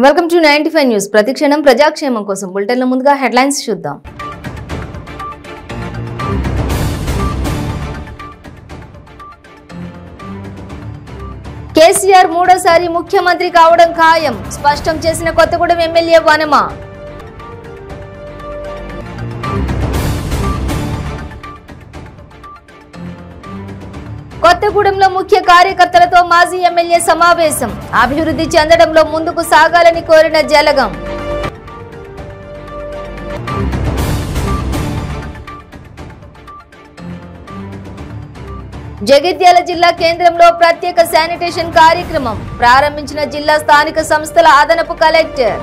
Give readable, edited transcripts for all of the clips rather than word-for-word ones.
Welcome to 95 news. ప్రతిక్షణం ప్రజాక్షేమం కోసం బులెటిన్ల ముందుగా హెడ్లైన్స్ చూద్దాం. కేసీఆర్ మూడోసారి ముఖ్యమంత్రి కావడం ఖాయం స్పష్టం చేసిన కొత్తగూడెం ఎమ్మెల్యే వనమ. కొత్తగూడెంలో ముఖ్య కార్యకర్తలతో మాజీ ఎమ్మెల్యే సమావేశం. అభివృద్ధి చెందడంలో ముందుకు సాగాలని కోరిన జలగం. జగిత్యాల జిల్లా కేంద్రంలో ప్రత్యేక శానిటేషన్ కార్యక్రమం ప్రారంభించిన జిల్లా స్థానిక సంస్థల అదనపు కలెక్టర్.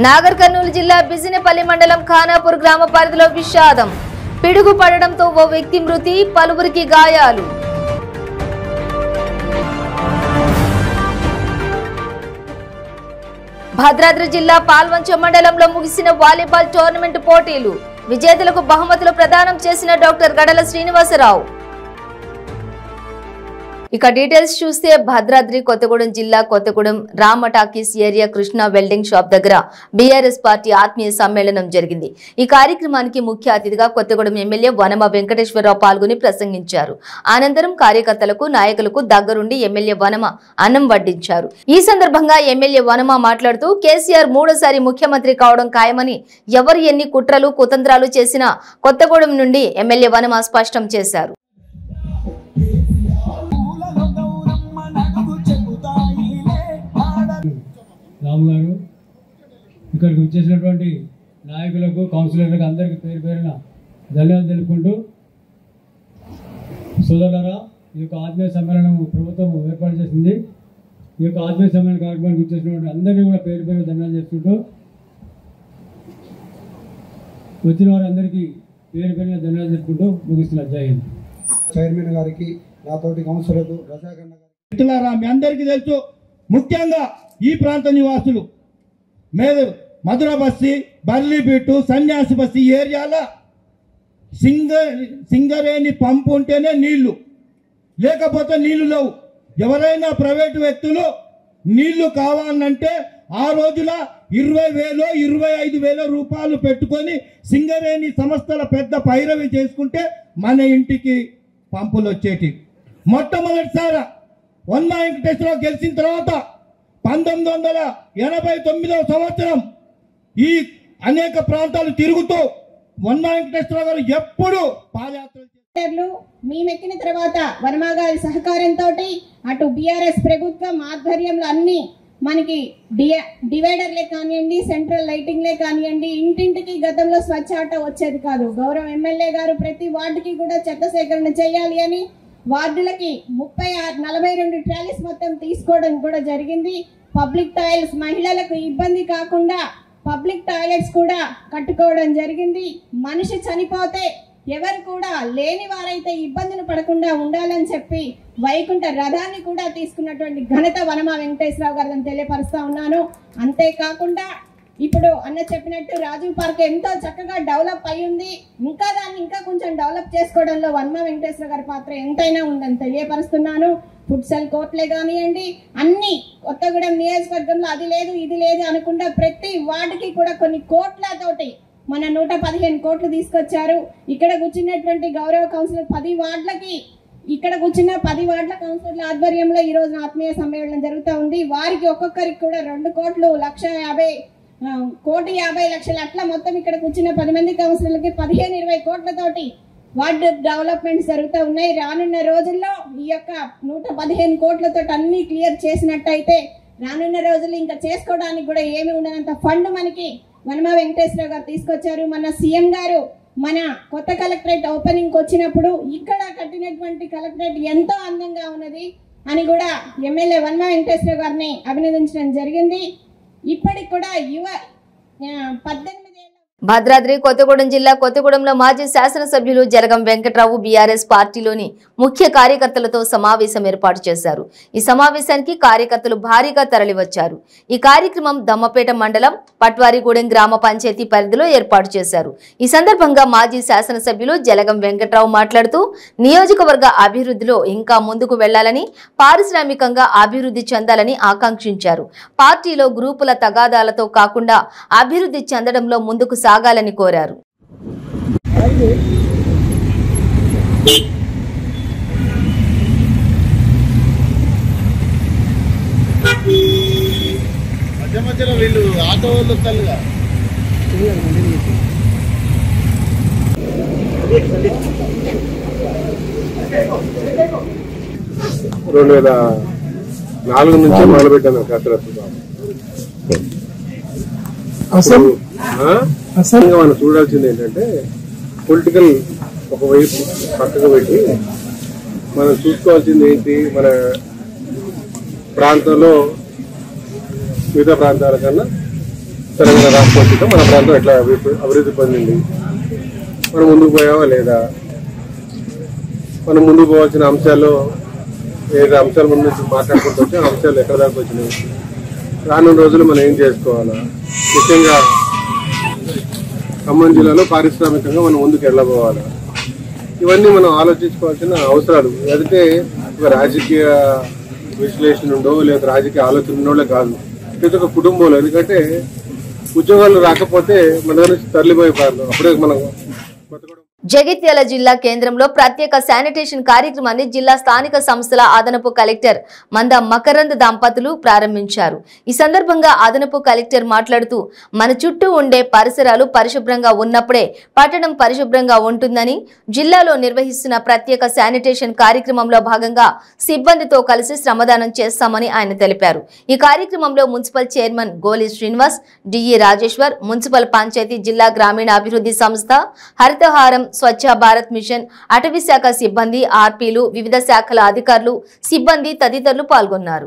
నాగర్ కర్నూలు జిల్లా బిజినపల్లి మండలం ఖానాపూర్ గ్రామ పరిధిలో విషాదం. పిడుగు పడడంతో ఓ వ్యక్తి మృతి, పలువురికి గాయాలు. భద్రాద్రి జిల్లా పాల్వంచ మండలంలో ముగిసిన వాలీబాల్ టోర్నమెంట్ పోటీలు. విజేతలకు బహుమతులు ప్రదానం చేసిన డాక్టర్ గడల శ్రీనివాసరావు. ఇక డీటెయిల్స్ చూస్తే భద్రాద్రి కొత్తగూడెం జిల్లా Kothagudem Rama talkies area Krishna welding shop దగ్గర బీఆర్ఎస్ పార్టీ ఆత్మీయ సమ్మేళనం జరిగింది. ఈ కార్యక్రమానికి ముఖ్య అతిథిగా కొత్తగూడెం ఎమ్మెల్యే వనమ వెంకటేశ్వరరావు పాల్గొని ప్రసంగించారు. అనంతరం కార్యకర్తలకు నాయకులకు దగ్గరుండి ఎమ్మెల్యే వనమ అన్నం వడ్డించారు. ఈ సందర్భంగా ఎమ్మెల్యే వనమ మాట్లాడుతూ కేసీఆర్ మూడోసారి ముఖ్యమంత్రి కావడం ఖాయమని ఎవరు ఎన్ని కుట్రలు కుతంత్రాలు చేసినా కొత్తగూడెం నుండి ఎమ్మెల్యే వనమ స్పష్టం చేశారు. రాము గారు ఇక్కడికి వచ్చేసినటువంటి నాయకులకు కౌన్సిలర్లకు అందరికీ పేరు పేరున ధన్యవాదాలు తెలుపుకుంటూ, సోదరులారా, ఈ యొక్క ఆత్మీయ సమ్మేళనం ప్రభుత్వం ఏర్పాటు చేసింది. ఈ యొక్క ఆత్మీయ సమ్మేళన కార్యక్రమానికి వచ్చేసినటువంటి అందరినీ కూడా పేరు పేరు ధన్యవాదాలు చేసుకుంటూ, వచ్చిన వారందరికీ పేరు పేరున ధన్యవాదాలు తెలుపుకుంటూ ముగిస్తున్నారు. జై హింద్. చైర్మన్ గారికి, నాతోటి కౌన్సిలర్లు, ప్రజాకరణ మిత్రులారా, మీ అందరికీ తెలుసు, ముఖ్యంగా ఈ ప్రాంత నివాసులు మధుర బస్తి, బర్లీబీటు, సన్యాసి బస్తి ఏరియాల సింగరేణి పంపు ఉంటేనే నీళ్లు, లేకపోతే నీళ్లు లేవు. ఎవరైనా ప్రైవేటు వ్యక్తులు నీళ్లు కావాలంటే ఆ రోజుల 20,000 25,000 రూపాయలు పెట్టుకొని సింగరేణి సంస్థల పెద్ద పైరవి చేసుకుంటే మన ఇంటికి పంపులు వచ్చేటి. మొట్టమొదటిసారి వన్మ వెంకటేశ్వరరావు గెలిచిన తర్వాత 1989వ సంవత్సరం ఈ అనేక ప్రాంతాలు తిరుగుతూ వన్మ వెంకటేశ్వరరావు గారు ఎప్పుడు పాదయాత్రలు మేమెక్కిన తర్వాత వర్మ గారి సహకారంతో అటు బీఆర్ఎస్ ప్రభుత్వం ఆధ్వర్యంలో అన్ని మనకి డివైడర్లే కానివ్వండి, సెంట్రల్ లైటింగ్లే కానివ్వండి, ఇంటింటికి గతంలో స్వచ్ఛ ఆటో వచ్చేది కాదు. గౌరవ ఎమ్మెల్యే గారు ప్రతి వార్డుకి కూడా చెత్త సేకరణ చేయాలి అని వార్డులకి 42 ట్రాలీస్ మొత్తం తీసుకోవడం కూడా జరిగింది. పబ్లిక్ టాయిలెట్స్, మహిళలకు ఇబ్బంది కాకుండా పబ్లిక్ టాయిలెట్స్ కూడా కట్టుకోవడం జరిగింది. మనిషి చనిపోతే ఎవరు కూడా లేని వారైతే ఇబ్బందులు పడకుండా ఉండాలని చెప్పి వైకుంఠ రథాన్ని కూడా తీసుకున్నటువంటి ఘనత వనమ వెంకటేశ్వరరావు గారిని తెలియపరుస్తా ఉన్నాను. అంతేకాకుండా ఇప్పుడు అన్న చెప్పినట్టు రాజీవ్ పార్క్ ఎంతో చక్కగా డెవలప్ అయి ఉంది. ఇంకా దాన్ని ఇంకా కొంచెం డెవలప్ చేసుకోవడంలో వన్మ వెంకటేశ్వర గారి పాత్ర ఎంతైనా ఉందని తెలియపరుస్తున్నాను. ఫుట్సల్ కోర్టులే కానివ్వండి, అన్ని కొత్తగూడెం నియోజకవర్గంలో అది లేదు ఇది లేదు అనకుండా ప్రతి వార్డుకి కూడా కొన్ని కోట్లతోటి మన 115 కోట్లు తీసుకొచ్చారు. ఇక్కడ కూర్చున్నటువంటి గౌరవ కౌన్సిలర్ 10 వార్డులకి ఇక్కడ కూర్చున్న 10 వార్డుల కౌన్సిలర్ల ఆధ్వర్యంలో ఈ రోజు ఆత్మీయ సమ్మేళనం జరుగుతూ ఉంది. వారికి ఒక్కొక్కరికి కూడా 2 కోట్లు 1,50,00,000 అట్లా మొత్తం ఇక్కడ కూర్చున్న 10 మంది కౌన్సిలర్లకి 15-20 కోట్లతోటి వార్డు డెవలప్మెంట్స్ జరుగుతూ ఉన్నాయి. రానున్న రోజుల్లో ఈ యొక్క 115 కోట్లతో అన్ని క్లియర్ చేసినట్టయితే రానున్న రోజుల్లో ఇంకా చేసుకోవడానికి కూడా ఏమి ఉండనంత ఫండ్ మనకి వనమ వెంకటేశ్వరరావు గారు తీసుకొచ్చారు. మన సీఎం గారు మన కొత్త కలెక్టరేట్ ఓపెనింగ్ వచ్చినప్పుడు ఇక్కడ కట్టినటువంటి కలెక్టరేట్ ఎంతో అందంగా ఉన్నది అని కూడా ఎమ్మెల్యే వనమ వెంకటేశ్వరరావు గారిని అభినందించడం జరిగింది. ఇప్పటికి కూడా 18 ఏళ్ళ భద్రాద్రి కొత్తగూడెం జిల్లా కొత్తగూడెంలో మాజీ శాసనసభ్యులు జలగం వెంకట్రావు బీఆర్ఎస్ పార్టీలోని ముఖ్య కార్యకర్తలతో సమావేశం ఏర్పాటు చేశారు. ఈ సమావేశానికి కార్యకర్తలు భారీగా తరలివచ్చారు. ఈ కార్యక్రమం దమ్మపేట మండలం పట్వారిగూడెం గ్రామ పంచాయతీ పరిధిలో ఏర్పాటు చేశారు. ఈ సందర్భంగా మాజీ శాసనసభ్యులు జలగం వెంకట్రావు మాట్లాడుతూ నియోజకవర్గ అభివృద్ధిలో ఇంకా ముందుకు వెళ్లాలని, పారిశ్రామికంగా అభివృద్ధి చెందాలని ఆకాంక్షించారు. పార్టీలో గ్రూపుల తగాదాలతో కాకుండా అభివృద్ధి చెందడంలో ముందుకు సాగాలని కోరారు. మధ్యలో వీళ్ళు ఆటో వాళ్ళు వస్తారుగా 2004 నుంచి మొదలుపెట్టాను కసరత్తు. మనం చూడాల్సింది ఏంటంటే పొలిటికల్ ఒకవైపు పక్కకు పెట్టి మనం చూసుకోవాల్సింది ఏంటి, మన ప్రాంతంలో మిగతా ప్రాంతాల కన్నా తెలంగాణ రాష్ట్రంతో మన ప్రాంతం ఎట్లా అభివృద్ధి పొందింది, మనం ముందుకు పోయావా లేదా, మనం ముందుకు పోవాల్సిన అంశాల్లో ఏదైతే అంశాల ముందు నుంచి మాట్లాడుకుంటూ వచ్చి అంశాలు ఎక్కడ దాకా వచ్చినాయి, రానున్న రోజులు మనం ఏం చేసుకోవాలా, ముఖ్యంగా ఖమ్మం జిల్లాలో పారిశ్రామికంగా మనం ముందుకు వెళ్ళబోవాలా, ఇవన్నీ మనం ఆలోచించుకోవాల్సిన అవసరాలు. అయితే ఒక రాజకీయ విశ్లేషణ ఉండో లేదా రాజకీయ ఆలోచన ఉండో కాదు, ప్రతి ఒక్క కుటుంబంలో. ఎందుకంటే ఉద్యోగాలు రాకపోతే మన నుంచి తరలిపోయిపోయారు. అప్పుడే మనం జగిత్యాల జిల్లా కేంద్రంలో ప్రత్యేక శానిటేషన్ కార్యక్రమాన్ని జిల్లా స్థానిక సంస్థల అదనపు కలెక్టర్ మంద మకరంద్ దంపతులు ప్రారంభించారు. ఈ సందర్భంగా అదనపు కలెక్టర్ మాట్లాడుతూ మన చుట్టూ ఉండే పరిసరాలు పరిశుభ్రంగా ఉన్నప్పుడే పట్టణం పరిశుభ్రంగా ఉంటుందని, జిల్లాలో నిర్వహిస్తున్న ప్రత్యేక శానిటేషన్ కార్యక్రమంలో భాగంగా సిబ్బందితో కలిసి శ్రమదానం చేస్తామని ఆయన తెలిపారు. ఈ కార్యక్రమంలో మున్సిపల్ చైర్మన్ గోలి శ్రీనివాస్, డిఈ రాజేశ్వర్, మున్సిపల్ పంచాయతీ, జిల్లా గ్రామీణాభివృద్ధి సంస్థ, హరితహారం, స్వచ్ఛ భారత్ మిషన్, అటవీ శాఖ సిబ్బంది, ఆర్పీలు, వివిధ శాఖల అధికారులు, సిబ్బంది తదితరులు పాల్గొన్నారు.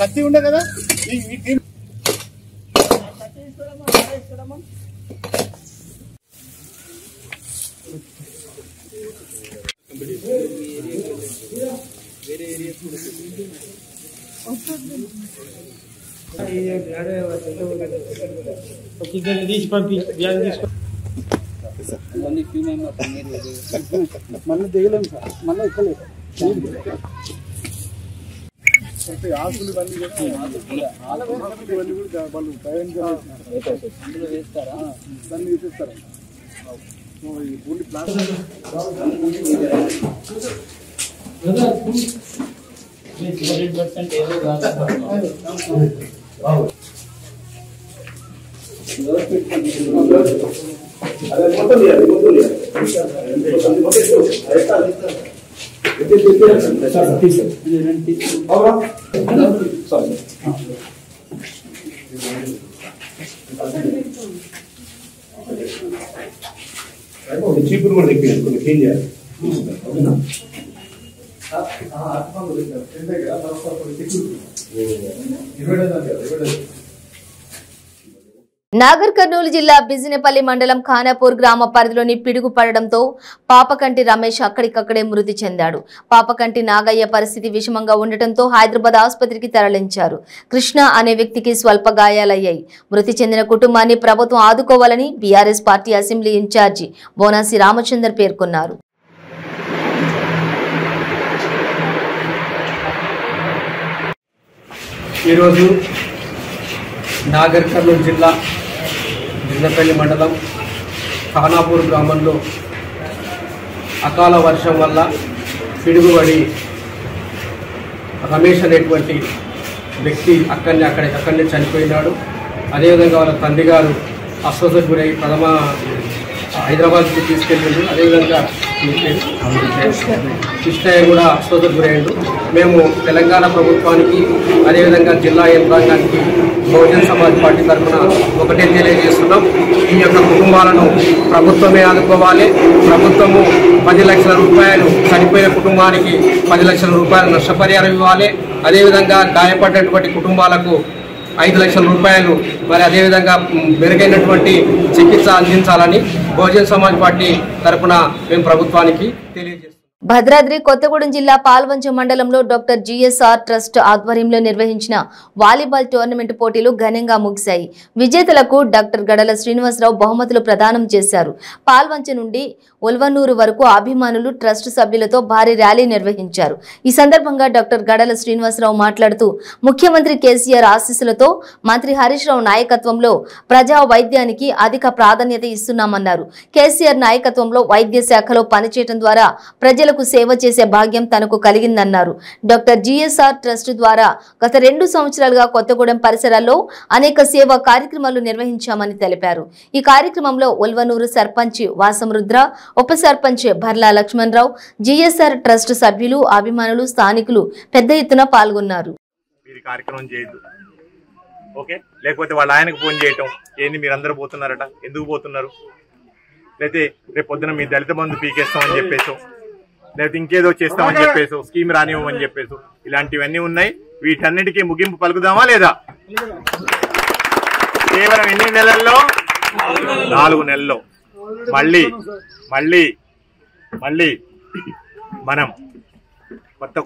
కత్తి ఉండే కదా మళ్ళీ దిగలేము సార్, మళ్ళీ ఎక్కలేదు ఆకులు ఇవన్నీ కూడా వాళ్ళు భయంగా వేస్తారా, దాన్ని తీసేస్తారా ఓన్లీ ప్లాస్టిక్. చీపురు కూడా తెప్పించుకుని క్లీన్ చేయాలి. నాగర్ కర్నూలు జిల్లా బిజినపల్లి మండలం ఖానాపూర్ గ్రామ పరిధిలోని పిడుగు పడడంతో పాపకంటి రమేష్ అక్కడికక్కడే మృతి చెందాడు. పాపకంటి నాగయ్య పరిస్థితి విషమంగా ఉండటంతో హైదరాబాద్ ఆసుపత్రికి తరలించారు. కృష్ణ అనే వ్యక్తికి స్వల్ప గాయాలయ్యాయి. మృతి చెందిన కుటుంబాన్ని ప్రభుత్వం ఆదుకోవాలని BRS party assembly incharge బోనాసి Ramachandar పేర్కొన్నారు. ఈరోజు నాగర్ కర్నూలు జిల్లా బిజినపల్లి మండలం ఖానాపూర్ గ్రామంలో అకాల వర్షం వల్ల పిడుగుబడి రమేష్ అనేటువంటి వ్యక్తి అక్కడనే చనిపోయినాడు. అదేవిధంగా వాళ్ళ తండ్రి గారు అస్వస్థకు గురై ప్రథమ హైదరాబాద్కి తీసుకెళ్ళిండు. అదేవిధంగా కృష్ణయ్య కూడా అస్వస్థకు గురయ్యాడు. మేము తెలంగాణ ప్రభుత్వానికి అదేవిధంగా జిల్లా యంత్రాంగానికి బహుజన్ సమాజ్ పార్టీ తరఫున ఒకటే తెలియజేస్తున్నాం. ఈ యొక్క కుటుంబాలను ప్రభుత్వమే ఆదుకోవాలి. ప్రభుత్వము 10 లక్షల రూపాయలు చనిపోయిన కుటుంబానికి 10 లక్షల రూపాయలు నష్టపరిహారం ఇవ్వాలి. అదేవిధంగా గాయపడినటువంటి కుటుంబాలకు 5 లక్షల రూపాయలు మరి అదేవిధంగా మెరుగైనటువంటి చికిత్స అందించాలని బహుజన్ సమాజ్ పార్టీ తరఫున మేము ప్రభుత్వానికి తెలియజేస్తున్నాం. భద్రాద్రి కొత్తగూడెం జిల్లా పాల్వంచ మండలంలో డాక్టర్ జిఎస్ఆర్ ట్రస్ట్ ఆధ్వర్యంలో నిర్వహించిన వాలీబాల్ టోర్నమెంట్ పోటీలు ఘనంగా ముగిశాయి. విజేతలకు డాక్టర్ గడల శ్రీనివాసరావు బహుమతులు ప్రదానం చేశారు. పాల్వంచ నుండి ఉల్వనూరు వరకు అభిమానులు ట్రస్ట్ సభ్యులతో భారీ ర్యాలీ నిర్వహించారు. ఈ సందర్భంగా డాక్టర్ గడల శ్రీనివాసరావు మాట్లాడుతూ ముఖ్యమంత్రి కేసీఆర్ ఆశీస్సులతో మంత్రి హరీష్ రావు నాయకత్వంలో ప్రజా వైద్యానికి అధిక ప్రాధాన్యత ఇస్తున్నామన్నారు. కేసీఆర్ నాయకత్వంలో వైద్య శాఖలో పనిచేయడం ద్వారా ప్రజలకు సేవ చేసే భాగ్యం తనకు కలిగిందన్నారు. డాక్టర్ జిఎస్ఆర్ ట్రస్ట్ ద్వారా గత 2 సంవత్సరాలుగా కొత్తగూడెం పరిసరాల్లో అనేక సేవా కార్యక్రమాలు నిర్వహించామని తెలిపారు. ఈ కార్యక్రమంలో ఉల్వనూరు సర్పంచ్ వాసంరుద్ర, ఉప సర్పంచ్ భర్లా లక్ష్మణరావు, జిఎస్ఆర్ ట్రస్ట్ సభ్యులు, అభిమానులు, స్థానికులు పెద్ద ఎత్తున పాల్గొన్నారు. లేకపోతే వాళ్ళ ఆయనకు ఫోన్ చేయటం ఏంది మీరందరూ పోతున్నారట, ఎందుకు పోతున్నారు, లేకపోతే రేపు పొద్దున మీ దళిత బంధు పీకేస్తామని చెప్పేసి, లేకపోతే ఇంకేదో చేస్తామని చెప్పేసి, స్కీమ్ రానివ్వమని చెప్పేసి, ఇలాంటివన్నీ ఉన్నాయి. వీటన్నిటికీ ముగింపు పలుకుదామా లేదా? కేవలం ఎన్ని నెలల్లో? 4 నెలల్లో మళ్ళీ మళ్ళీ మళ్ళీ మనం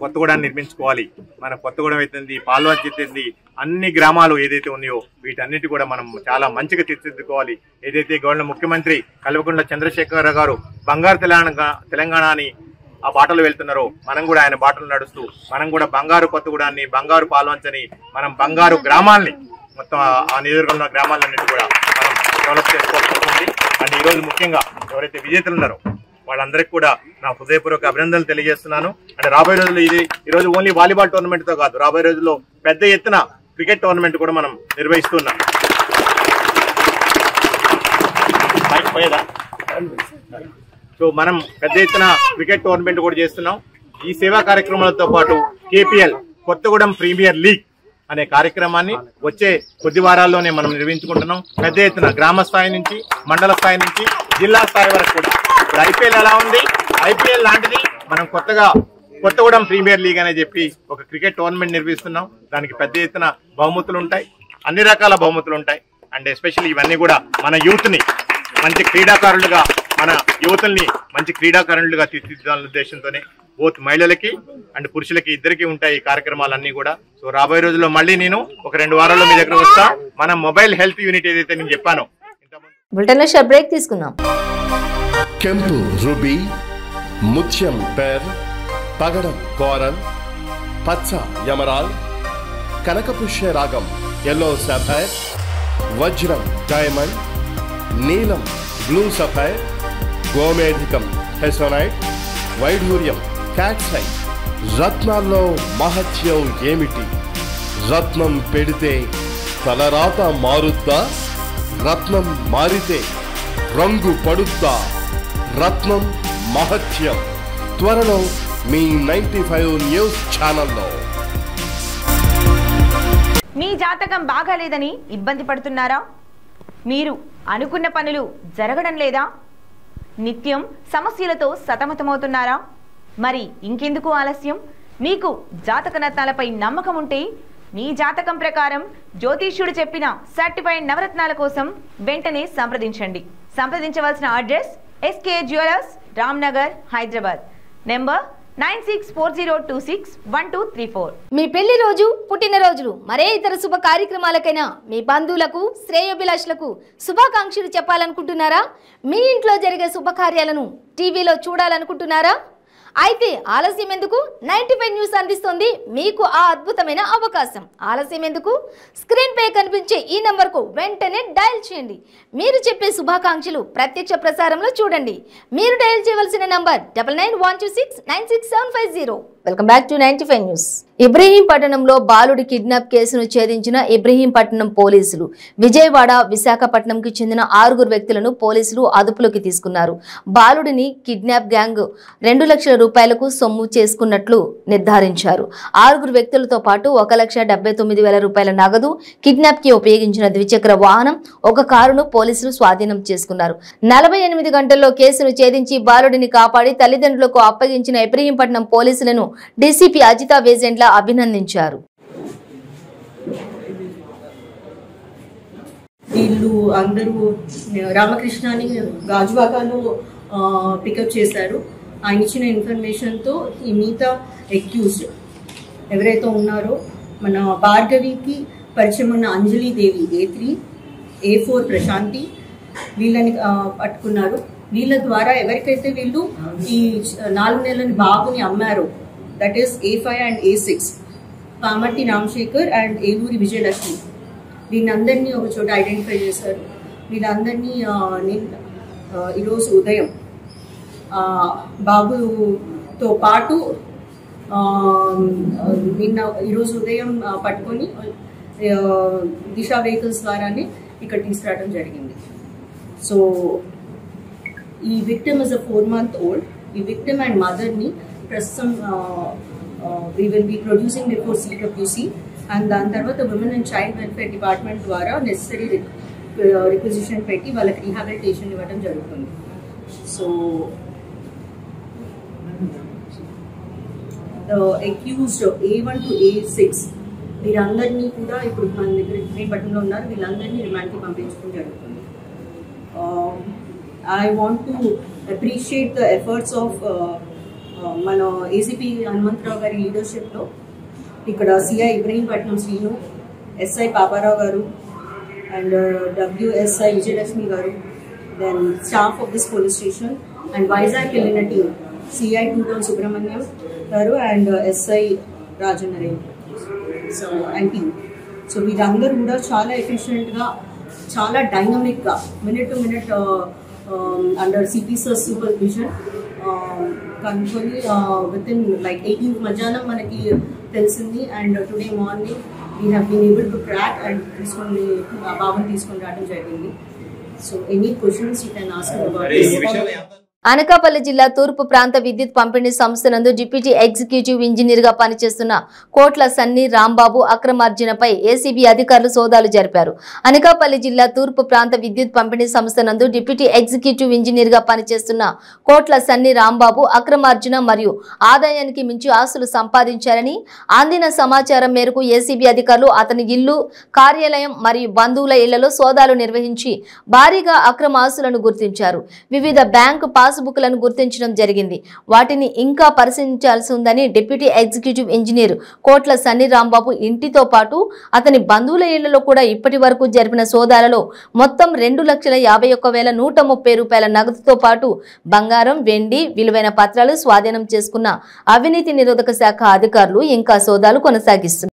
కొత్తగూడెం నిర్మించుకోవాలి. మన కొత్తగూడెం అవుతుంది, పాల్వంచ అవుతుంది, అన్ని గ్రామాలు ఏదైతే ఉన్నాయో వీటన్నిటి కూడా మనం చాలా మంచిగా తీర్చిదిద్దుకోవాలి. ఏదైతే గవర్నర్ ముఖ్యమంత్రి కల్వకుంట్ల చంద్రశేఖర్ గారు బంగారు తెలంగాణని ఆ బాటలు వెళ్తున్నారో మనం కూడా ఆయన బాటలు నడుస్తూ మనం కూడా బంగారు కొత్తగూడాన్ని, బంగారు పాల్వంచని, మనం బంగారు గ్రామాల్ని మొత్తం ఆ నియోజకవర్గంలో గ్రామాలన్నిటి కూడా మనం డెవలప్ చేసుకోవాల్సి ఉంటుంది. అండ్ ఈరోజు ముఖ్యంగా ఎవరైతే విజేతలు ఉన్నారో వాళ్ళందరికీ కూడా నా హృదయపూర్వక అభినందనలు తెలియజేస్తున్నాను. అంటే రాబోయే రోజుల్లో ఈరోజు ఓన్లీ వాలీబాల్ టోర్నమెంట్ తో కాదు, రాబోయే రోజుల్లో పెద్ద ఎత్తున క్రికెట్ టోర్నమెంట్ కూడా మనం నిర్వహిస్తున్నాం. సో మనం పెద్ద ఎత్తున క్రికెట్ టోర్నమెంట్ కూడా చేస్తున్నాం. ఈ సేవా కార్యక్రమాలతో పాటు KPL కొత్తగూడెం ప్రీమియర్ లీగ్ అనే కార్యక్రమాన్ని వచ్చే కొద్ది వారాల్లోనే మనం నిర్వహించుకుంటున్నాం. పెద్ద ఎత్తున గ్రామ స్థాయి నుంచి, మండల స్థాయి నుంచి, జిల్లా స్థాయి వరకు కూడా. ఇప్పుడు IPL ఎలా ఉంది, IPL లాంటిది మనం కొత్తగా కొత్తగూడెం ప్రీమియర్ లీగ్ అని చెప్పి ఒక క్రికెట్ టోర్నమెంట్ నిర్వహిస్తున్నాం. దానికి పెద్ద ఎత్తున బహుమతులు ఉంటాయి, అన్ని రకాల బహుమతులు ఉంటాయి. అండ్ ఎస్పెషల్లీ ఇవన్నీ కూడా మన యూత్ ని మంచి క్రీడాకారులుగా, మన యువతుల్ని మంచి క్రీడాకారులుగా తీర్చిదిద్దాలనే ఉద్దేశంతోనే బోత్ మహిళలకి అండ్ పురుషులకి ఇద్దరికి ఉంటాయి ఈ కార్యక్రమాలన్నీ కూడా. సో రాబోయే రోజుల్లో మళ్ళీ నేను ఒక 2 వారాల్లో మీ దగ్గర వస్తా. మన మొబైల్ హెల్త్ యూనిట్ ఏదైతే నేను చెప్పానో బ్రేక్ తీసుకుందాం. ಕೆಂಪು ರುಬಿ, ಮುತ್ಯಂ ಪೇರ್, పగడం కోరల్, పచ్చ ఎమరాల్, కనకపుష్య రాగం ఎల్లో సఫైర్, వజ్రం డైమండ్, నీలం బ్లూ సఫైర్, గోమేధికం హెసోనైట్, వైఢూర్యం క్యాట్సైట్. రత్నాల్లో మహత్యం ఏమిటి? రత్నం పెడితే తలరాత మారుద్దా? రత్నం మారితే రంగు పడుద్దా? రత్నం మహత్యం త్వరలో మీ 95 న్యూస్ ఛానల్లో. మీ జాతకం బాగాలేదని ఇబ్బంది పడుతున్నారా? మీరు అనుకున్న పనులు జరగడం లేదా? నిత్యం సమస్యలతో సతమతమవుతున్నారా? మరి ఇంకెందుకు ఆలస్యం? మీకు జాతక రత్నాలపై నమ్మకం ఉంటే మీ జాతకం ప్రకారం జ్యోతిష్యుడు చెప్పిన సర్టిఫైడ్ నవరత్నాల కోసం వెంటనే సంప్రదించండి. సంప్రదించవలసిన address SK jewellers, Ramnagar, Hyderabad. Number 9640261234. మీ పెళ్లి రోజు, పుట్టినరోజులు, మరే ఇతర శుభ కార్యక్రమాలకైనా మీ బంధువులకు, శ్రేయోభిలాషులకు శుభాకాంక్షలు చెప్పాలనుకుంటున్నారా? మీ ఇంట్లో జరిగే శుభకార్యాలను టీవీలో చూడాలనుకుంటున్నారా? అయితే ఆలస్యం ఎందుకు? 95 న్యూస్ అందిస్తుంది మీకు ఆ అద్భుతమైన అవకాశం. ఆలస్యం ఎందుకు? స్క్రీన్ పై కనిపించే ఈ నంబర్కు వెంటనే డయల్ చేయండి. మీరు చెప్పే శుభాకాంక్షలు ప్రత్యక్ష ప్రసారంలో చూడండి. మీరు డయల్ చేయవలసిన number 9912696750. Welcome back to 95 news. ఇబ్రహీంపట్నంలో బాలుడి కిడ్నాప్ కేసును ఛేదించిన ఇబ్రహీంపట్నం పోలీసులు విజయవాడ విశాఖపట్నంకి చెందిన 6 వ్యక్తులను పోలీసులు అదుపులోకి తీసుకున్నారు. బాలుడిని కిడ్నాప్ గ్యాంగ్ 2 లక్షల రూపాయలకు సొమ్ము చేసుకున్నట్లు నిర్ధారించారు. 6 వ్యక్తులతో పాటు 1,79,000 రూపాయల నగదు, కిడ్నాప్ కి ఉపయోగించిన ద్విచక్ర వాహనం, ఒక కారును పోలీసులు స్వాధీనం చేసుకున్నారు. 48 గంటల్లో కేసును ఛేదించి బాలుడిని కాపాడి తల్లిదండ్రులకు అప్పగించిన ఇబ్రహీంపట్నం పోలీసులను డీసీపీ అజితా వేజెంట్ల అభినందించారు. వీళ్ళు అందరూ రామకృష్ణని గాజువాకలో పికప్ చేశారు. ఆయన ఇచ్చిన ఇన్ఫర్మేషన్తో ఈ మిగతా అక్యూజ్డ్ ఎవరైతే ఉన్నారో మన భార్గవికి పరిచయం ఉన్న అంజలి దేవి A3, A4 ప్రశాంతి వీళ్ళని పట్టుకున్నారు. వీళ్ళ ద్వారా ఎవరికైతే వీళ్ళు ఈ 4 నెలల బాబుని అమ్మారో, that is A5 and A6, Pamarthi Ramashekar and Eluri Vijayalakshmi, వీళ్ళందరినీ ఒక చోట ఐడెంటిఫై చేశారు. వీళ్ళందరినీ ఈరోజు ఉదయం బాబుతో పాటు ఈరోజు ఉదయం పట్టుకొని దిశ వెహికల్స్ ద్వారానే ఇక్కడ తీసుకురావడం జరిగింది. సో ఈ విక్టిమ్ ఇస్ అ 4-month-old. ఈ విక్టిమ్ అండ్ మదర్ని ప్రస్తుతం we will be producing before CWC and దాని తర్వాత women and child welfare department ద్వారా నెసరీ రిక్విజిషన్ పెట్టి వాళ్ళకి రీహాబిలిటేషన్ ఇవ్వడం జరుగుతుంది. So accused A1 to A6 వీరందరినీ కూడా ఇప్పుడు మన దగ్గర విశాఖపట్నంలో ఉన్నారు. వీళ్ళందరినీ రిమాండ్కి పంపించడం జరుగుతుంది. I want to appreciate the efforts of మన ఏసీపీ హనుమంతరావు గారి లీడర్షిప్లో ఇక్కడ సిఐ ఇబ్రహీంపట్నం శ్రీను, ఎస్ఐ పాపారావు గారు అండ్ WSI విజయలక్ష్మి గారు, then staff of this police station and Vizag వెళ్ళిన టీమ్ సిఐ 2 టౌన్ సుబ్రహ్మణ్యం గారు and SI Rajnaren and team. So వీరందరూ కూడా చాలా ఎఫిషియెంట్గా, చాలా డైనమిక్గా minute to minute under CP sir supervision కనుక్కొని విత్ ఇన్ లైక్ 18th మధ్యాహ్నం మనకి తెలిసింది. And today morning we have been able to track and బాబుని తీసుకొని రావడం జరిగింది. So any questions you can ask about. Anakapalli జిల్లా తూర్పు ప్రాంత విద్యుత్ పంపిణీ సంస్థ నందు డిప్యూటీ ఎగ్జిక్యూటివ్ ఇంజనీర్ గా పనిచేస్తున్న కోట్ల సన్ని రాంబాబు అక్రమార్జనపై ఏసీబీ అధికారులు సోదాలు జరిపారు. అనకాపల్లి జిల్లా తూర్పు ప్రాంత విద్యుత్ పంపిణీ సంస్థ నందు డిప్యూటీ ఎగ్జిక్యూటివ్ ఇంజనీర్ గా పనిచేస్తున్న కోట్ల సన్ని రాంబాబు అక్రమార్జన మరియు ఆదాయానికి మించి ఆస్తులు సంపాదించారని అందిన సమాచారం మేరకు ఏసీబీ అధికారులు అతని ఇల్లు, కార్యాలయం మరియు బంధువుల ఇళ్లలో సోదాలు నిర్వహించి భారీగా అక్రమ ఆస్తులను గుర్తించారు. వివిధ బ్యాంకు పాస్బుక్లను గుర్తించడం జరిగింది. వాటిని ఇంకా పరిశీలించాల్సి ఉందని డిప్యూటీ ఎగ్జిక్యూటివ్ ఇంజనీర్ కోట్ల సన్ని రాంబాబు ఇంటితో పాటు అతని బంధువుల ఇళ్లలో కూడా ఇప్పటి వరకు జరిపిన సోదాలలో మొత్తం 2,51,130 రూపాయల నగదుతో పాటు బంగారం, వెండి, విలువైన పత్రాలు స్వాధీనం చేసుకున్న అవినీతి నిరోధక శాఖ అధికారులు ఇంకా సోదాలు కొనసాగిస్తున్నారు.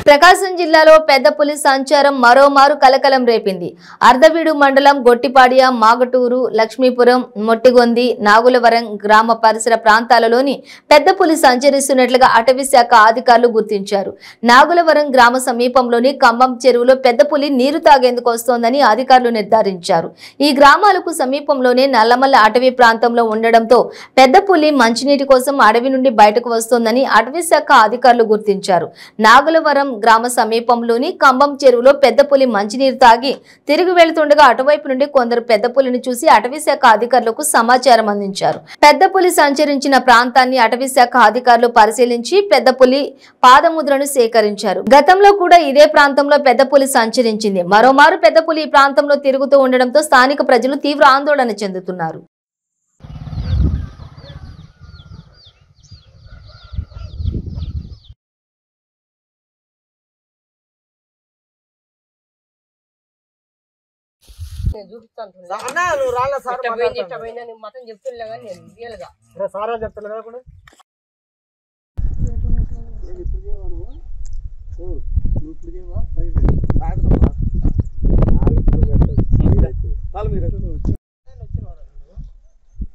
ప్రకాశం జిల్లాలో పెద్ద పులి సంచారం మరోమారు కలకలం రేపింది. అర్ధవీడు మండలం గొట్టిపాడియ, మాగటూరు, లక్ష్మీపురం, మొట్టిగొంది, నాగులవరం గ్రామ పరిసర ప్రాంతాలలోని పెద్ద పులి సంచరిస్తున్నట్లుగా అటవీ శాఖ అధికారులు గుర్తించారు. నాగులవరం గ్రామ సమీపంలోని కంబం చెరువులో పెద్ద పులి నీరు తాగేందుకు వస్తోందని అధికారులు నిర్ధారించారు. ఈ గ్రామాలకు సమీపంలోనే నల్లమల్ల అటవీ ప్రాంతంలో ఉండడంతో పెద్ద పులి మంచినీటి కోసం అడవి నుండి బయటకు వస్తోందని అటవీ శాఖ అధికారులు గుర్తించారు. నాగులవరం గ్రామ సమీపంలోని కంబం చెరువులో పెద్ద పులి మంచినీరు తాగి తిరిగి వెళ్తుండగా అటువైపు నుండి కొందరు పెద్ద పులిని చూసి అటవీ శాఖ అధికారులకు సమాచారం అందించారు. పెద్ద పులి సంచరించిన ప్రాంతాన్ని అటవీ శాఖ అధికారులు పరిశీలించి పెద్ద పులి పాదముద్రను సేకరించారు. గతంలో కూడా ఇదే ప్రాంతంలో పెద్ద పులి సంచరించింది. మరోమారు పెద్ద పులి ఈ ప్రాంతంలో తిరుగుతూ ఉండడంతో స్థానిక ప్రజలు తీవ్ర ఆందోళన చెందుతున్నారు.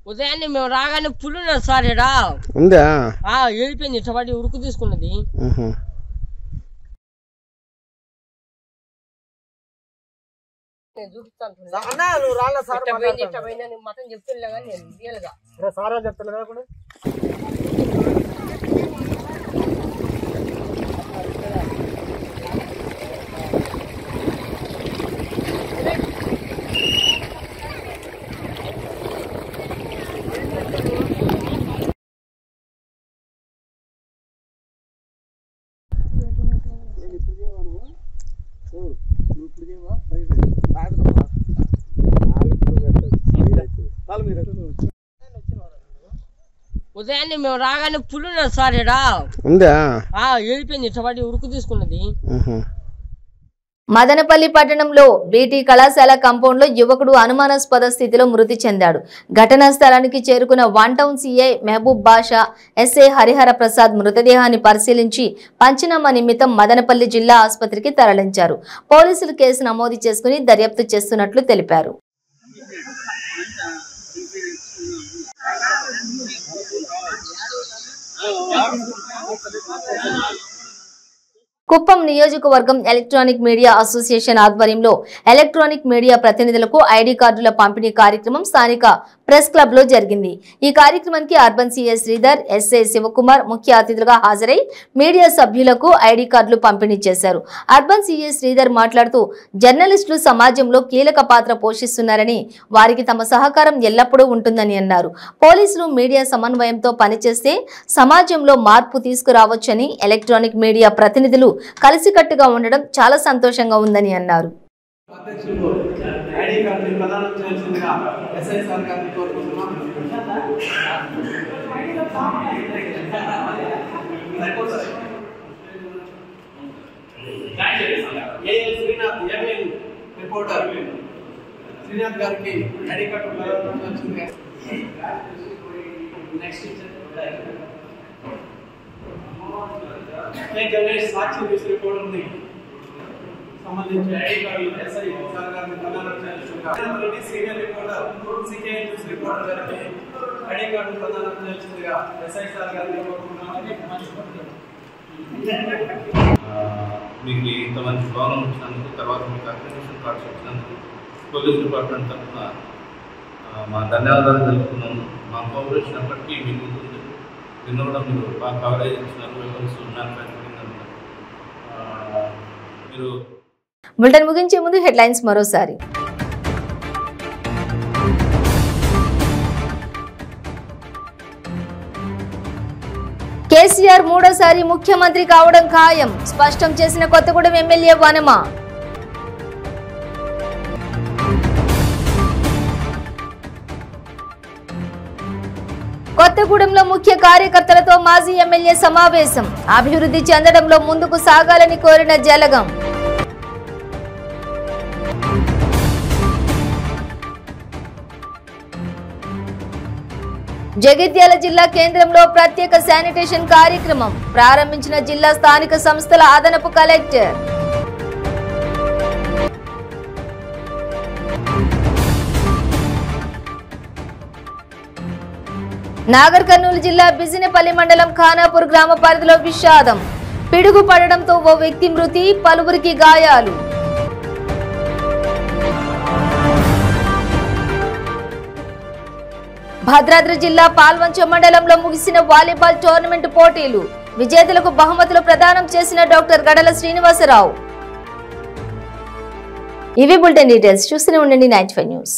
ఉదయాన్నే మేము రాగానే పుల్లు సార్ ఎడా ఉందా వెళ్ళిపోయింది ఇష్టపడి ఉడుకు తీసుకున్నది మొత్తం చెప్తున్నా కానీ నేను రియల్గా సారా చెప్తున్నా కూడా ఉదయాన్నే మేము రాగానే పుల్లు సార్ ఎడా ఉందా వెళ్ళిపోయింది ఇష్టపడి ఉడుకు తీసుకున్నది మదనపల్లి పట్టణంలో బీటీ కళాశాల కాంపౌండ్ లో యువకుడు అనుమానాస్పద స్థితిలో మృతి చెందాడు. ఘటనా స్థలానికి చేరుకున్న వన్ టౌన్ సీఐ మహబూబ్ బాషా ఎస్ఐ హరిహర ప్రసాద్ మృతదేహాన్ని పరిశీలించి పంచనామా నిమిత్తం మదనపల్లి జిల్లా ఆసుపత్రికి తరలించారు. పోలీసులు కేసు నమోదు చేసుకుని దర్యాప్తు చేస్తున్నట్లు తెలిపారు. కుప్పం నియోజకవర్గం ఎలక్ట్రానిక్ మీడియా అసోసియేషన్ ఆధ్వర్యంలో ఎలక్ట్రానిక్ మీడియా ప్రతినిధులకు ఐడి కార్డుల పంపిణీ కార్యక్రమం స్థానిక ప్రెస్ క్లబ్ లో జరిగింది. ఈ కార్యక్రమానికి urban CI Sridhar, SI Shivakumar ముఖ్య అతిథులుగా హాజరై మీడియా సభ్యులకు ఐడి కార్డులు పంపిణీ చేశారు. అర్బన్ సిఐ శ్రీధర్ మాట్లాడుతూ జర్నలిస్టులు సమాజంలో కీలక పాత్ర పోషిస్తున్నారని, వారికి తమ సహకారం ఎల్లప్పుడూ ఉంటుందని అన్నారు. పోలీసులు మీడియా సమన్వయంతో పనిచేస్తే సమాజంలో మార్పు తీసుకురావచ్చని, ఎలక్ట్రానిక్ మీడియా ప్రతినిధులు కలిసికట్టుగా ఉండడం చాలా సంతోషంగా ఉందని అన్నారు. శ్రీనాథ్ గారికి ఐడి కార్డు సాక్షి న్యూస్ రిపోర్టర్ ని సంబంధించి ఐడి కార్డు ఎస్ఐ సార్ గారిని ప్రదానం చేయాల్సిందిగా, senior reporter CK news reporter గారికి ఐడి కార్డు ప్రదానం చేయాల్సిందిగా ఎస్ఐ సార్ గారిని మీకు ఇంత మంచి గౌరవం ఇచ్చినందుకు, తర్వాత మీకు అక్రిడిటేషన్ కార్డ్స్ ఇచ్చినందుకు పోలీస్ డిపార్ట్మెంట్ తరఫున మా ధన్యవాదాలు తెలుపుతున్నాము. మా కోఆపరేషన్ ఎప్పటికీ మీకు ఉంటుంది. నిన్న కూడా మీరు బాగా కవరేజ్ ఇచ్చినారు. వెపన్స్ మ్యానుఫ్యాక్చరింగ్ మీరు. బులెటిన్ ముగించే ముందు హెడ్లైన్స్ మరోసారి. కేసీఆర్ మూడోసారి ముఖ్యమంత్రి కావడం ఖాయం, స్పష్టం చేసిన కొత్తగూడెం ఎమ్మెల్యే వనమ. కొత్తగూడెంలో ముఖ్య కార్యకర్తలతో మాజీ ఎమ్మెల్యే సమావేశం, అభివృద్ధి చెందడంలో ముందుకు సాగాలని కోరిన జలగం. జగిత్యాల జిల్లా కేంద్రంలో ప్రత్యేక శానిటేషన్ కార్యక్రమం ప్రారంభించిన జిల్లా స్థానిక సంస్థల అదనపు కలెక్టర్. నాగర్ కర్నూలు జిల్లా బిజినపల్లి మండలం ఖానాపూర్ గ్రామ పరిధిలో విషాదం, పిడుగు పడడంతో ఓ వ్యక్తి మృతి, పలువురికి గాయాలు. భద్రాద్రి జిల్లా పాల్వంచ మండలంలో ముగిసిన వాలీబాల్ టోర్నమెంట్ పోటీలు, విజేతలకు బహుమతులు ప్రదానం చేసిన డాక్టర్ గడల శ్రీనివాసరావు. ఇవి బులెటిన్ డీటెయిల్స్. చూస్తూనే ఉండండి 95 న్యూస్.